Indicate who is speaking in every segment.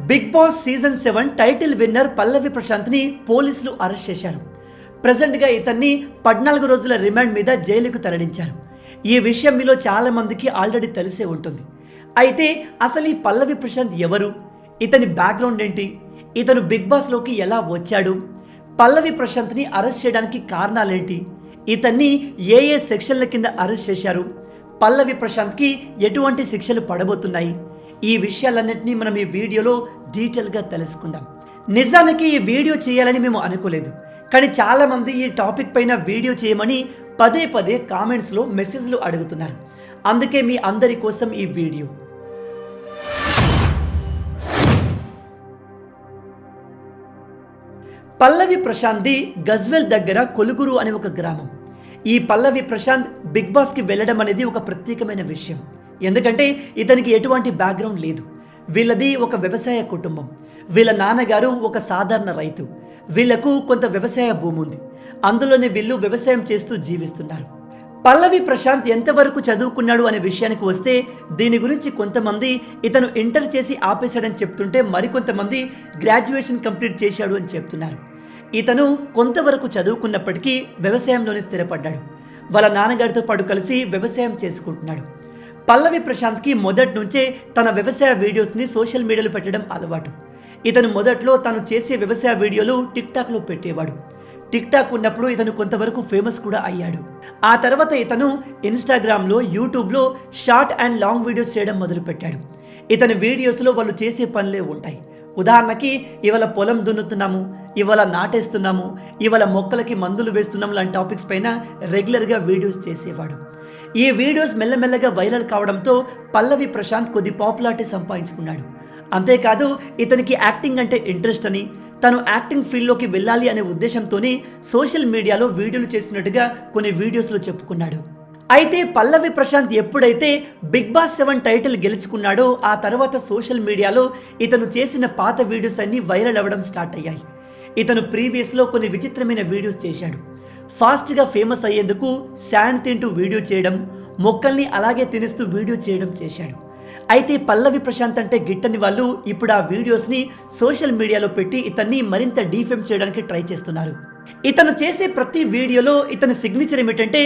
Speaker 1: Big Boss season 7 title winner Pallavi ప్రశాంత్ని పోలీసులు arrest చేశారు. ప్రజెంట్గా ఇతన్ని 14 రోజుల రిమాండ్ మీద జైలుకు తరలించారు. ఈ విషయం మీలో చాలా మందికి ఆల్రెడీ తెలిసే ఉంటుంది. అయితే అసలు ఈ పల్లవి ప్రశాంత్ ఎవరు, ఇతని బ్యాక్గ్రౌండ్ ఏంటి, ఇతను బిగ్ బాస్లోకి ఎలా వచ్చాడు, పల్లవి ప్రశాంత్ని అరెస్ట్ చేయడానికి కారణాలేంటి, ఇతన్ని ఏ సెక్షన్ల కింద అరెస్ట్ చేశారు, పల్లవి ప్రశాంత్కి ఎటువంటి శిక్షలు పడబోతున్నాయి, ఈ విషయాలన్నింటినీ మనం ఈ వీడియోలో డీటెయిల్గా తెలుసుకుందాం. నిజానికి ఈ వీడియో చేయాలని మేము అనుకోలేదు, కానీ చాలామంది ఈ టాపిక్ పైన వీడియో చేయమని పదే పదే కామెంట్స్లో మెసేజ్లు అడుగుతున్నారు. అందుకే మీ అందరి కోసం ఈ వీడియో. పల్లవి ప్రశాంత్ది గజ్వేల్ దగ్గర కొలుగురు అనే ఒక గ్రామం. ఈ పల్లవి ప్రశాంత్ బిగ్ బాస్కి వెళ్ళడం అనేది ఒక ప్రత్యేకమైన విషయం. ఎందుకంటే ఇతనికి ఎటువంటి బ్యాక్గ్రౌండ్ లేదు. వీళ్ళది ఒక వ్యవసాయ కుటుంబం. వీళ్ళ నాన్నగారు ఒక సాధారణ రైతు. వీళ్లకు కొంత వ్యవసాయ భూమి ఉంది. అందులోనే వీళ్ళు వ్యవసాయం చేస్తూ జీవిస్తున్నారు. పల్లవి ప్రశాంత్ ఎంతవరకు చదువుకున్నాడు అనే విషయానికి వస్తే దీని గురించి కొంతమంది ఇతను ఇంటర్ చేసి ఆపేశాడని చెప్తుంటే మరికొంతమంది గ్రాడ్యుయేషన్ కంప్లీట్ చేశాడు అని చెప్తున్నారు. ఇతను కొంతవరకు చదువుకున్నప్పటికీ వ్యవసాయంలోనే స్థిరపడ్డాడు. వాళ్ళ నాన్నగారితో పాటు కలిసి వ్యవసాయం చేసుకుంటున్నాడు. పల్లవి ప్రశాంత్కి మొదటి నుంచే తన వ్యవసాయ వీడియోస్ని సోషల్ మీడియాలో పెట్టడం అలవాటు. ఇతను మొదట్లో తను చేసే వ్యవసాయ వీడియోలు టిక్టాక్లో పెట్టేవాడు. టిక్టాక్ ఉన్నప్పుడు ఇతను కొంతవరకు ఫేమస్ కూడా అయ్యాడు. ఆ తర్వాత ఇతను ఇన్స్టాగ్రామ్లో, యూట్యూబ్లో షార్ట్ అండ్ లాంగ్ వీడియోస్ చేయడం మొదలుపెట్టాడు. ఇతని వీడియోస్లో వాళ్ళు చేసే పనులే ఉంటాయి. ఉదాహరణకి ఇవాళ పొలం దున్నుతున్నాము, ఇవాళ నాటేస్తున్నాము, ఇవాళ మొక్కలకి మందులు వేస్తున్నాము లాంటి టాపిక్స్ పైన రెగ్యులర్గా వీడియోస్ చేసేవాడు. ఈ వీడియోస్ మెల్లమెల్లగా వైరల్ కావడంతో పల్లవి ప్రశాంత్ కొద్ది పాపులారిటీ సంపాదించుకున్నాడు. అంతేకాదు ఇతనికి యాక్టింగ్ అంటే ఇంట్రెస్ట్ అని, తను యాక్టింగ్ ఫీల్డ్లోకి వెళ్ళాలి అనే ఉద్దేశంతోనే సోషల్ మీడియాలో వీడియోలు చేసినట్టుగా కొన్ని వీడియోస్లో చెప్పుకున్నాడు. అయితే పల్లవి ప్రశాంత్ ఎప్పుడైతే బిగ్ బాస్ 7 టైటిల్ గెలుచుకున్నాడో ఆ తర్వాత సోషల్ మీడియాలో ఇతను చేసిన పాత వీడియోస్ అన్నీ వైరల్ అవ్వడం స్టార్ట్ అయ్యాయి. ఇతను ప్రీవియస్లో కొన్ని విచిత్రమైన వీడియోస్ చేశాడు. ఫాస్ట్గా ఫేమస్ అయ్యేందుకు శాండ్ తింటూ వీడియో చేయడం, మొక్కల్ని అలాగే తినేస్తూ వీడియో చేయడం చేశాడు. అయితే పల్లవి ప్రశాంత్ అంటే గిట్టని వాళ్ళు ఇప్పుడు ఆ వీడియోస్ని సోషల్ మీడియాలో పెట్టి ఇతన్ని మరింత డీఫేమ్ చేయడానికి ట్రై చేస్తున్నారు. ఇతను చేసే ప్రతి వీడియోలో ఇతని సిగ్నేచర్ ఏమిటంటే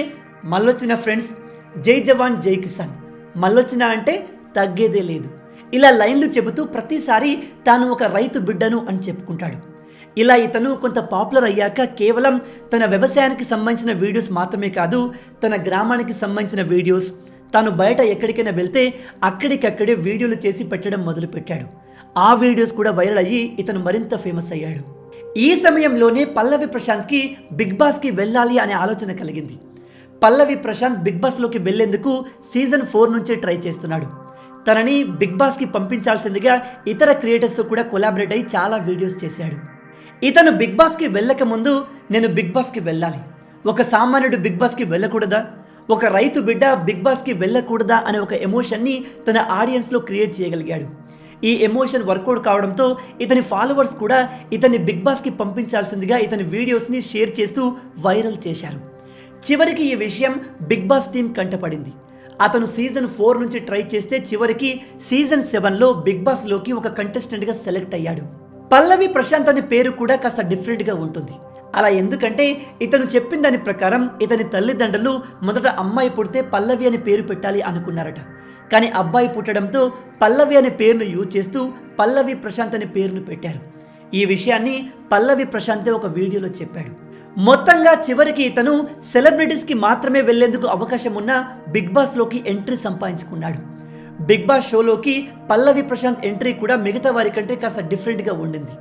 Speaker 1: మళ్ళొచ్చిన ఫ్రెండ్స్, జై జవాన్ జై కిసాన్, మళ్ళొచ్చిన అంటే తగ్గేదే లేదు, ఇలా లైన్లు చెబుతూ ప్రతిసారి తాను ఒక రైతు బిడ్డను అని చెప్పుకుంటాడు. ఇలా ఇతను కొంత పాపులర్ అయ్యాక కేవలం తన వ్యవసాయానికి సంబంధించిన వీడియోస్ మాత్రమే కాదు, తన గ్రామానికి సంబంధించిన వీడియోస్, తాను బయట ఎక్కడికైనా వెళ్తే అక్కడికక్కడే వీడియోలు చేసి పెట్టడం మొదలుపెట్టాడు. ఆ వీడియోస్ కూడా వైరల్ అయ్యి ఇతను మరింత ఫేమస్ అయ్యాడు. ఈ సమయంలోనే పల్లవి ప్రశాంత్కి బిగ్ బాస్కి వెళ్ళాలి అనే ఆలోచన కలిగింది. పల్లవి ప్రశాంత్ బిగ్ బాస్లోకి వెళ్లేందుకు సీజన్ 4 నుంచే ట్రై చేస్తున్నాడు. తనని బిగ్ బాస్కి పంపించాల్సిందిగా ఇతర క్రియేటర్స్తో కూడా కొలాబరేట్ అయ్యి చాలా వీడియోస్ చేశాడు. ఇతను బిగ్ బాస్కి వెళ్ళక ముందు నేను బిగ్ బాస్కి వెళ్ళాలి, ఒక సామాన్యుడు బిగ్ బాస్కి వెళ్ళకూడదా, ఒక రైతు బిడ్డ బిగ్ బాస్కి వెళ్ళకూడదా అనే ఒక ఎమోషన్ని తన ఆడియన్స్లో క్రియేట్ చేయగలిగాడు. ఈ ఎమోషన్ వర్కౌట్ కావడంతో ఇతని ఫాలోవర్స్ కూడా ఇతన్ని బిగ్ బాస్కి పంపించాల్సిందిగా ఇతని వీడియోస్ని షేర్ చేస్తూ వైరల్ చేశారు. చివరికి ఈ విషయం బిగ్ బాస్ టీం కంటపడింది. అతను సీజన్ 4 నుంచి ట్రై చేస్తే చివరికి సీజన్ 7లో బిగ్ బాస్లోకి ఒక కంటెస్టెంట్గా సెలెక్ట్ అయ్యాడు. పల్లవి ప్రశాంత్ అనే పేరు కూడా కాస్త డిఫరెంట్గా ఉంటుంది. అలా ఎందుకంటే ఇతను చెప్పిన దాని ప్రకారం ఇతని తల్లిదండ్రులు మొదట అమ్మాయి పుడితే పల్లవి అనే పేరు పెట్టాలి అనుకున్నారట. కానీ అబ్బాయి పుట్టడంతో పల్లవి అనే పేరును యూజ్ చేస్తూ పల్లవి ప్రశాంత్ అనే పేరును పెట్టారు. ఈ విషయాన్ని పల్లవి ప్రశాంతే ఒక వీడియోలో చెప్పాడు. మొత్తంగా చివరికి ఇతను సెలబ్రిటీస్కి మాత్రమే వెళ్లేందుకు అవకాశం ఉన్న బిగ్ బాస్లోకి ఎంట్రీ సంపాదించుకున్నాడు. బిగ్ బాస్ షోలోకి పల్లవి ప్రశాంత్ ఎంట్రీ కూడా మిగతా వారి కంటే కాస్త డిఫరెంట్గా ఉండింది.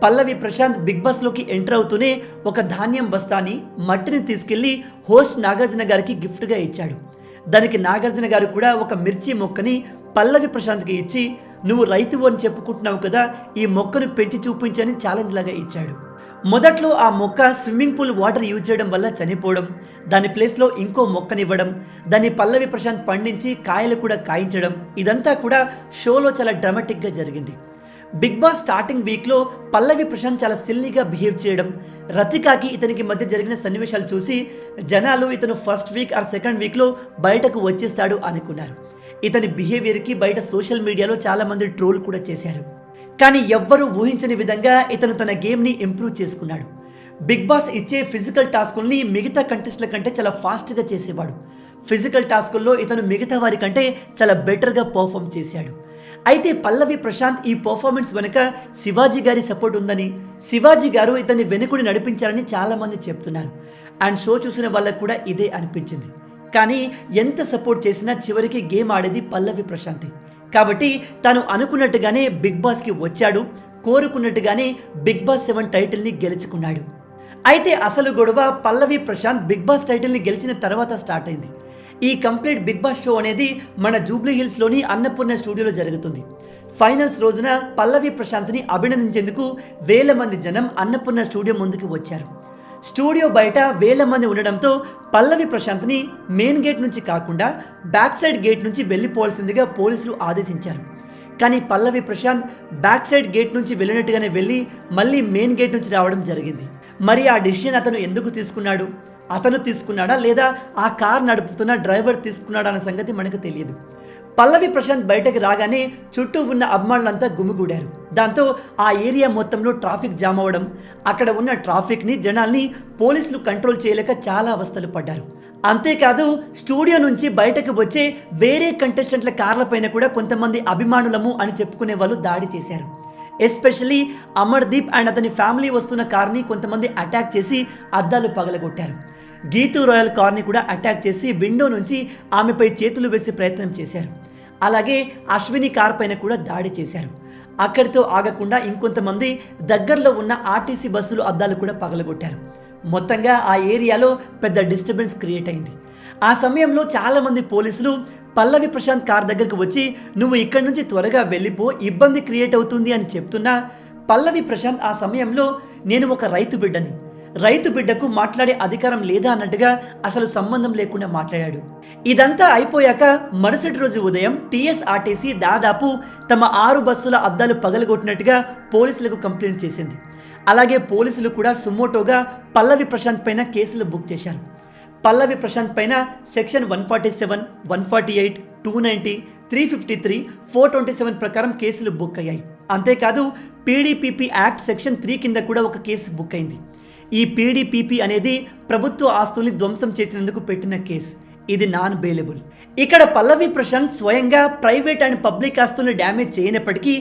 Speaker 1: పల్లవి ప్రశాంత్ బిగ్ బాస్లోకి ఎంటర్ అవుతూనే ఒక ధాన్యం బస్తాని, మట్టిని తీసుకెళ్లి హోస్ట్ నాగార్జున గారికి గిఫ్ట్గా ఇచ్చాడు. దానికి నాగార్జున గారు కూడా ఒక మిర్చి మొక్కని పల్లవి ప్రశాంత్కి ఇచ్చి, నువ్వు రైతువు అని చెప్పుకుంటున్నావు కదా, ఈ మొక్కను పెంచి చూపించని ఛాలెంజ్ లాగా ఇచ్చాడు. మొదట్లో ఆ మొక్క స్విమ్మింగ్ పూల్ వాటర్ యూజ్ చేయడం వల్ల చనిపోవడం, దాని ప్లేస్లో ఇంకో మొక్కనివ్వడం, దాన్ని పల్లవి ప్రశాంత్ పండించి కాయలు కూడా కాయించడం, ఇదంతా కూడా షోలో చాలా డ్రామాటిక్గా జరిగింది. బిగ్ బాస్ స్టార్టింగ్ వీక్లో పల్లవి ప్రశాంత్ చాలా సిల్లీగా బిహేవ్ చేయడం, రతికాకి ఇతనికి మధ్య జరిగిన సన్నివేశాలు చూసి జనాలు ఇతను ఫస్ట్ వీక్ ఆర్ సెకండ్ వీక్లో బయటకు వచ్చేస్తాడు అనుకున్నారు. ఇతని బిహేవియర్కి బయట సోషల్ మీడియాలో చాలామంది ట్రోల్ కూడా చేశారు. కానీ ఎవ్వరూ ఊహించని విధంగా ఇతను తన గేమ్ని ఇంప్రూవ్ చేసుకున్నాడు. బిగ్ బాస్ ఇచ్చే ఫిజికల్ టాస్కుల్ని మిగతా కంటెస్ట్ల కంటే చాలా ఫాస్ట్గా చేసేవాడు. ఫిజికల్ టాస్కుల్లో ఇతను మిగతా వారి కంటే చాలా బెటర్గా పర్ఫామ్ చేశాడు. అయితే పల్లవి ప్రశాంత్ ఈ పర్ఫార్మెన్స్ వెనుక శివాజీ గారి సపోర్ట్ ఉందని, శివాజీ గారు ఇతన్ని వెనుకుని నడిపించారని చాలామంది చెప్తున్నారు. అండ్ షో చూసిన వాళ్ళకు కూడా ఇదే అనిపించింది. కానీ ఎంత సపోర్ట్ చేసినా చివరికి గేమ్ ఆడేది పల్లవి ప్రశాంతే. కాబట్టి తాను అనుకున్నట్టుగానే బిగ్ బాస్కి వచ్చాడు, కోరుకున్నట్టుగానే బిగ్ బాస్ 7 టైటిల్ని గెలుచుకున్నాడు. అయితే అసలు గొడవ పల్లవి ప్రశాంత్ బిగ్ బాస్ టైటిల్ని గెలిచిన తర్వాత స్టార్ట్ అయింది. ఈ కంప్లీట్ బిగ్ బాస్ షో అనేది మన జూబ్లీ హిల్స్లోని అన్నపూర్ణ స్టూడియోలో జరుగుతుంది. ఫైనల్స్ రోజున పల్లవి ప్రశాంత్ని అభినందించేందుకు వేల మంది జనం అన్నపూర్ణ స్టూడియో ముందుకు వచ్చారు. స్టూడియో బయట వేల మంది ఉండడంతో పల్లవి ప్రశాంత్ని మెయిన్ గేట్ నుంచి కాకుండా బ్యాక్ సైడ్ గేట్ నుంచి వెళ్ళిపోవాల్సిందిగా పోలీసులు ఆదేశించారు. కానీ పల్లవి ప్రశాంత్ బ్యాక్ సైడ్ గేట్ నుంచి వెళ్ళినట్టుగానే వెళ్ళి మళ్ళీ మెయిన్ గేట్ నుంచి రావడం జరిగింది. మరి ఆ డిసిషన్ అతను ఎందుకు తీసుకున్నాడు? అతను తీసుకున్నాడా లేదా ఆ కార్ నడుపుతున్న డ్రైవర్ తీసుకున్నాడా అన్న సంగతి మనకు తెలియదు. పల్లవి ప్రశాంత్ బయటకు రాగానే చుట్టూ ఉన్న అభిమానులంతా గుమిగూడారు. దాంతో ఆ ఏరియా మొత్తంలో ట్రాఫిక్ జామ్ అవ్వడం, అక్కడ ఉన్న ట్రాఫిక్ని జనాల్ని పోలీసులు కంట్రోల్ చేయలేక చాలా అవస్థలు పడ్డారు. అంతేకాదు స్టూడియో నుంచి బయటకు వచ్చే వేరే కంటెస్టెంట్ల కార్లపైన కూడా కొంతమంది అభిమానులము అని చెప్పుకునే వాళ్ళు దాడి చేశారు. ఎస్పెషల్లీ అమర్దీప్ అండ్ అతని ఫ్యామిలీ వస్తున్న కార్ని కొంతమంది అటాక్ చేసి అద్దాలు పగలగొట్టారు. గీతూ రాయల్ కార్ని కూడా అటాక్ చేసి విండో నుంచి ఆమెపై చేతులు వేసే ప్రయత్నం చేశారు. అలాగే అశ్విని కార్ పైన కూడా దాడి చేశారు. అక్కడితో ఆగకుండా ఇంకొంతమంది దగ్గరలో ఉన్న ఆర్టీసీ బస్సులు అద్దాలు కూడా పగలగొట్టారు. మొత్తంగా ఆ ఏరియాలో పెద్ద డిస్టర్బెన్స్ క్రియేట్ అయింది. ఆ సమయంలో చాలామంది పోలీసులు పల్లవి ప్రశాంత్ కార్ దగ్గరకు వచ్చి నువ్వు ఇక్కడి నుంచి త్వరగా వెళ్ళిపో, ఇబ్బంది క్రియేట్ అవుతుంది అని చెప్తున్నా పల్లవి ప్రశాంత్ ఆ సమయంలో నేను ఒక రైతు బిడ్డకు మాట్లాడే అధికారం లేదా అన్నట్టుగా అసలు సంబంధం లేకుండా మాట్లాడాడు. ఇదంతా అయిపోయాక మరుసటి రోజు ఉదయం టీఎస్ఆర్టీసీ దాదాపు తమ 6 బస్సుల అద్దాలు పగలగొట్టినట్టుగా పోలీసులకు కంప్లైంట్ చేసింది. అలాగే పోలీసులు కూడా సుమోటోగా పల్లవి ప్రశాంత్ పైన కేసులు బుక్ చేశారు. పల్లవి ప్రశాంత్ పైన సెక్షన్ 147, 148, 290, 353, 427 ప్రకారం కేసులు బుక్ అయ్యాయి. అంతేకాదు పీడీపీపీ యాక్ట్ సెక్షన్ 3 కింద కూడా ఒక కేసు బుక్ అయింది. ఈ పీడీపీపీ అనేది ప్రభుత్వ ఆస్తుల్ని ధ్వంసం చేసినందుకు పెట్టిన కేసు. ఇది నాన్ బెయిలబుల్. ఇక్కడ పల్లవి ప్రశాంత్ స్వయంగా ప్రైవేట్ అండ్ పబ్లిక్ ఆస్తుల్ని డ్యామేజ్ చేయనప్పటికీ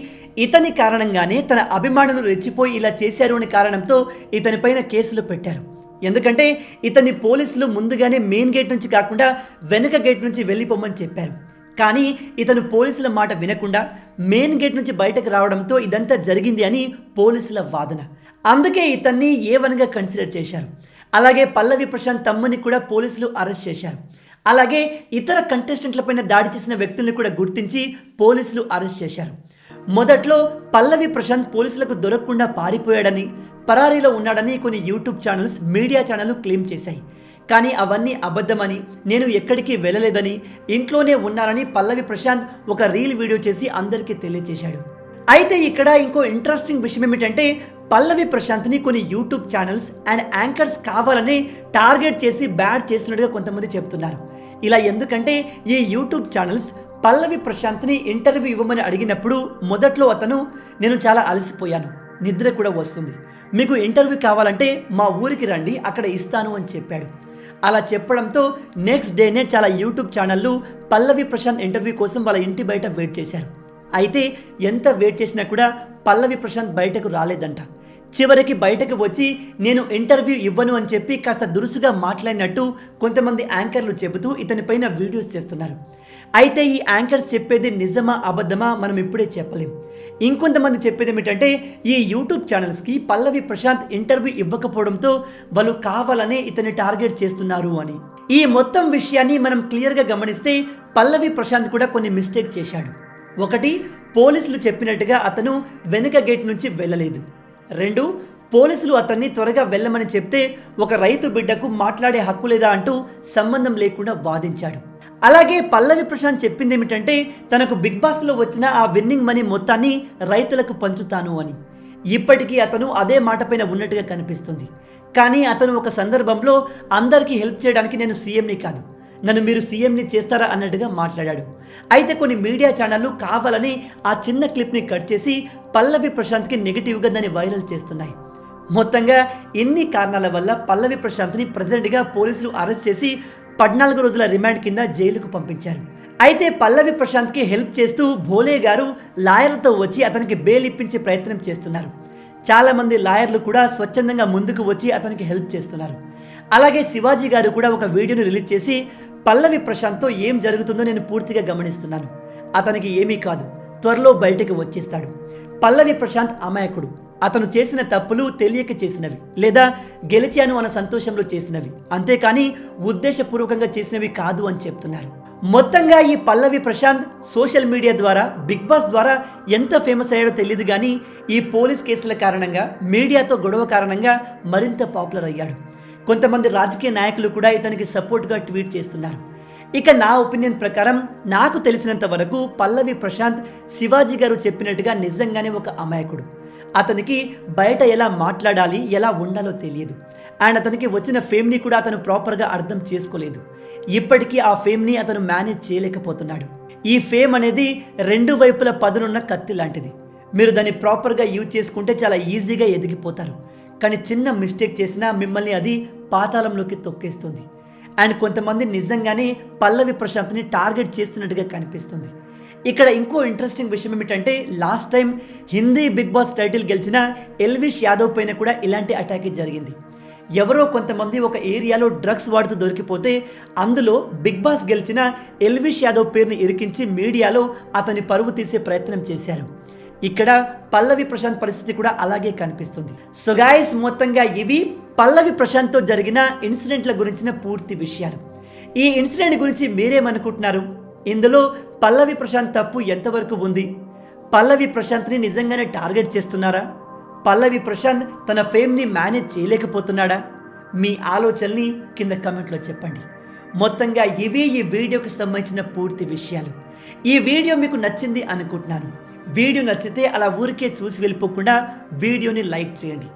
Speaker 1: ఇతని కారణంగానే తన అభిమానులు రెచ్చిపోయి ఇలా చేశారు అనే కారణంతో ఇతనిపైన కేసులు పెట్టారు. ఎందుకంటే ఇతన్ని పోలీసులు ముందుగానే మెయిన్ గేట్ నుంచి కాకుండా వెనుక గేట్ నుంచి వెళ్ళిపోమని చెప్పారు. కానీ ఇతను పోలీసుల మాట వినకుండా మెయిన్ గేట్ నుంచి బయటకు రావడంతో ఇదంతా జరిగింది అని పోలీసుల వాదన. అందుకే ఇతన్ని A1గా కన్సిడర్ చేశారు. అలాగే పల్లవి ప్రశాంత్ తమ్ముని కూడా పోలీసులు అరెస్ట్ చేశారు. అలాగే ఇతర కంటెస్టెంట్లపైన దాడి చేసిన వ్యక్తుల్ని కూడా గుర్తించి పోలీసులు అరెస్ట్ చేశారు. మొదట్లో పల్లవి ప్రశాంత్ పోలీసులకు దొరకకుండా పారిపోయాడని, పరారీలో ఉన్నాడని కొన్ని యూట్యూబ్ ఛానల్స్, మీడియా ఛానళ్లు క్లెయిమ్ చేశాయి. కానీ అవన్నీ అబద్ధమని, నేను ఎక్కడికి వెళ్ళలేదని, ఇంట్లోనే ఉన్నారని పల్లవి ప్రశాంత్ ఒక రీల్ వీడియో చేసి అందరికీ తెలియజేశాడు. అయితే ఇక్కడ ఇంకో ఇంట్రెస్టింగ్ విషయం ఏమిటంటే పల్లవి ప్రశాంత్ని కొన్ని యూట్యూబ్ ఛానల్స్ అండ్ యాంకర్స్ కావాలని టార్గెట్ చేసి బ్యాడ్ చేస్తున్నట్టుగా కొంతమంది చెప్తున్నారు. ఇలా ఎందుకంటే ఈ యూట్యూబ్ ఛానల్స్ పల్లవి ప్రశాంత్ని ఇంటర్వ్యూ ఇవ్వమని అడిగినప్పుడు మొదట్లో అతను నేను చాలా అలసిపోయాను, నిద్ర కూడా వస్తుంది, మీకు ఇంటర్వ్యూ కావాలంటే మా ఊరికి రండి, అక్కడ ఇస్తాను అని చెప్పాడు. అలా చెప్పడంతో నెక్స్ట్ డేనే చాలా యూట్యూబ్ ఛానళ్ళు పల్లవి ప్రశాంత్ ఇంటర్వ్యూ కోసం వాళ్ళ ఇంటి బయట వెయిట్ చేశారు. అయితే ఎంత వెయిట్ చేసినా కూడా పల్లవి ప్రశాంత్ బయటకు రాలేదంట. చివరికి బయటకు వచ్చి నేను ఇంటర్వ్యూ ఇవ్వను అని చెప్పి కాస్త దురుసుగా మాట్లాడినట్టు కొంతమంది యాంకర్లు చెబుతూ ఇతనిపైన వీడియోస్ చేస్తున్నారు. అయితే ఈ యాంకర్స్ చెప్పేది నిజమా అబద్ధమా మనం ఇప్పుడే చెప్పలేం. ఇంకొంతమంది చెప్పేది ఏమిటంటే ఈ యూట్యూబ్ ఛానల్స్కి పల్లవి ప్రశాంత్ ఇంటర్వ్యూ ఇవ్వకపోవడంతో వాళ్ళు కావాలనే ఇతన్ని టార్గెట్ చేస్తున్నారు అని. ఈ మొత్తం విషయాన్ని మనం క్లియర్గా గమనిస్తే పల్లవి ప్రశాంత్ కూడా కొన్ని మిస్టేక్ చేశాడు. ఒకటి, పోలీసులు చెప్పినట్టుగా అతను వెనుక గేట్ నుంచి వెళ్ళలేదు. 2, పోలీసులు అతన్ని త్వరగా వెళ్ళమని చెప్తే ఒక రైతు బిడ్డకు మాట్లాడే హక్కు లేదా అంటూ సంబంధం లేకుండా వాదించాడు. అలాగే పల్లవి ప్రశాంత్ చెప్పింది ఏమిటంటే తనకు బిగ్ బాస్లో వచ్చిన ఆ విన్నింగ్ మనీ మొత్తాన్ని రైతులకు పంచుతాను అని. ఇప్పటికీ అతను అదే మాట పైన ఉన్నట్టుగా కనిపిస్తుంది. కానీ అతను ఒక సందర్భంలో అందరికీ హెల్ప్ చేయడానికి నేను సీఎంని కాదు, నన్ను మీరు సీఎంని చేస్తారా అన్నట్టుగా మాట్లాడాడు. అయితే కొన్ని మీడియా ఛానళ్లు కావాలని ఆ చిన్న క్లిప్ని కట్ చేసి పల్లవి ప్రశాంత్కి నెగిటివ్గా దాన్ని వైరల్ చేస్తున్నాయి. మొత్తంగా ఇన్ని కారణాల వల్ల పల్లవి ప్రశాంత్ని ప్రెసిడెంట్గా పోలీసులు అరెస్ట్ చేసి 14 రోజుల రిమాండ్ కింద జైలుకు పంపించారు. అయితే పల్లవి ప్రశాంత్కి హెల్ప్ చేస్తూ భోలే గారు లాయర్లతో వచ్చి అతనికి బెయిల్ ఇప్పించే ప్రయత్నం చేస్తున్నారు. చాలామంది లాయర్లు కూడా స్వచ్ఛందంగా ముందుకు వచ్చి అతనికి హెల్ప్ చేస్తున్నారు. అలాగే శివాజీ గారు కూడా ఒక వీడియోని రిలీజ్ చేసి పల్లవి ప్రశాంత్తో ఏం జరుగుతుందో నేను పూర్తిగా గమనిస్తున్నాను, అతనికి ఏమీ కాదు, త్వరలో బయటకు వచ్చేస్తాడు. పల్లవి ప్రశాంత్ అమాయకుడు, అతను చేసిన తప్పులు తెలియక చేసినవి లేదా గెలిచాను అన్న సంతోషంలో చేసినవి, అంతేకాని ఉద్దేశపూర్వకంగా చేసినవి కాదు అని చెప్తున్నారు. మొత్తంగా ఈ పల్లవి ప్రశాంత్ సోషల్ మీడియా ద్వారా బిగ్ బాస్ ద్వారా ఎంత ఫేమస్ అయ్యాడో తెలియదు కానీ ఈ పోలీస్ కేసుల కారణంగా మీడియాతో గొడవ కారణంగా మరింత పాపులర్ అయ్యాడు. కొంతమంది రాజకీయ నాయకులు కూడా ఇతనికి సపోర్ట్గా ట్వీట్ చేస్తున్నారు. ఇక నా ఒపీనియన్ ప్రకారం నాకు తెలిసినంత వరకు పల్లవి ప్రశాంత్ శివాజీ గారు చెప్పినట్టుగా నిజంగానే ఒక అమాయకుడు. అతనికి బయట ఎలా మాట్లాడాలి ఎలా ఉండాలో తెలియదు అండ్ అతనికి వచ్చిన ఫేమ్ని కూడా అతను ప్రాపర్గా అర్థం చేసుకోలేదు. ఇప్పటికీ ఆ ఫేమ్ని అతను మేనేజ్ చేయలేకపోతున్నాడు. ఈ ఫేమ్ అనేది 2 వైపుల పదునున్న కత్తి లాంటిది. మీరు దాన్ని ప్రాపర్గా యూజ్ చేసుకుంటే చాలా ఈజీగా ఎదిగిపోతారు. కానీ చిన్న మిస్టేక్ చేసినా మిమ్మల్ని అది పాతాళంలోకి తొక్కేస్తుంది. అండ్ కొంతమంది నిజంగానే పల్లవి ప్రశాంత్ని టార్గెట్ చేస్తున్నట్టుగా కనిపిస్తుంది. ఇక్కడ ఇంకో ఇంట్రెస్టింగ్ విషయం ఏమిటంటే last time Hindi Bigg Boss title గెలిచిన ఎల్విష్ యాదవ్ పైన కూడా ఇలాంటి అటాక్ జరిగింది. ఎవరో కొంతమంది ఒక ఏరియాలో డ్రగ్స్ వాడుతూ దొరికిపోతే అందులో బిగ్ బాస్ గెలిచిన ఎల్విష్ యాదవ్ పేరుని ఇరికించి మీడియాలో అతని పరువు తీసే ప్రయత్నం చేశారు. ఇక్కడ పల్లవి ప్రశాంత్ పరిస్థితి కూడా అలాగే కనిపిస్తుంది. సో గైస్, మొత్తంగా ఇవి పల్లవి ప్రశాంత్తో జరిగిన ఇన్సిడెంట్ల గురించిన పూర్తి విషయాలు. ఈ ఇన్సిడెంట్ గురించి మీరేమనుకుంటున్నారు? ఇందులో పల్లవి ప్రశాంత్ తప్పు ఎంతవరకు ఉంది? పల్లవి ప్రశాంత్ని నిజంగానే టార్గెట్ చేస్తున్నారా? పల్లవి ప్రశాంత్ తన ఫేమ్ని మేనేజ్ చేయలేకపోతున్నాడా? మీ ఆలోచనల్ని కింద కమెంట్లో చెప్పండి. మొత్తంగా ఇవే ఈ వీడియోకి సంబంధించిన పూర్తి విషయాలు. ఈ వీడియో మీకు నచ్చింది అనుకుంటున్నాను. వీడియో నచ్చితే అలా ఊరికే చూసి వెళ్ళిపోకుండా వీడియోని లైక్ చేయండి.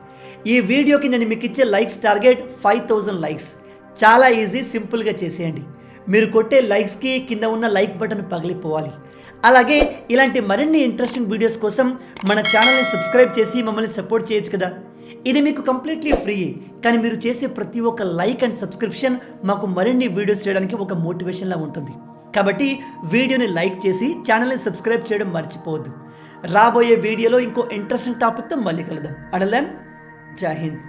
Speaker 1: ఈ వీడియోకి నేను మీకు ఇచ్చే లైక్స్ టార్గెట్ 5000 లైక్స్. చాలా ఈజీ, సింపుల్గా చేసేయండి. మీరు కొట్టే లైక్స్కి కింద ఉన్న లైక్ బటన్ పగిలిపోవాలి. అలాగే ఇలాంటి మరిన్ని ఇంట్రెస్టింగ్ వీడియోస్ కోసం మన ఛానల్ని సబ్స్క్రైబ్ చేసి మమ్మల్ని సపోర్ట్ చేయొచ్చు కదా. ఇది మీకు కంప్లీట్లీ ఫ్రీ, కానీ మీరు చేసే ప్రతి ఒక్క లైక్ అండ్ సబ్స్క్రిప్షన్ మాకు మరిన్ని వీడియోస్ చేయడానికి ఒక మోటివేషన్లా ఉంటుంది. కాబట్టి వీడియోని లైక్ చేసి ఛానల్ని సబ్స్క్రైబ్ చేయడం మర్చిపోవద్దు. రాబోయే వీడియోలో ఇంకో ఇంట్రెస్టింగ్ టాపిక్తో మళ్ళీ కలుద్దాం. అడల్ దెన్, జై హింద్.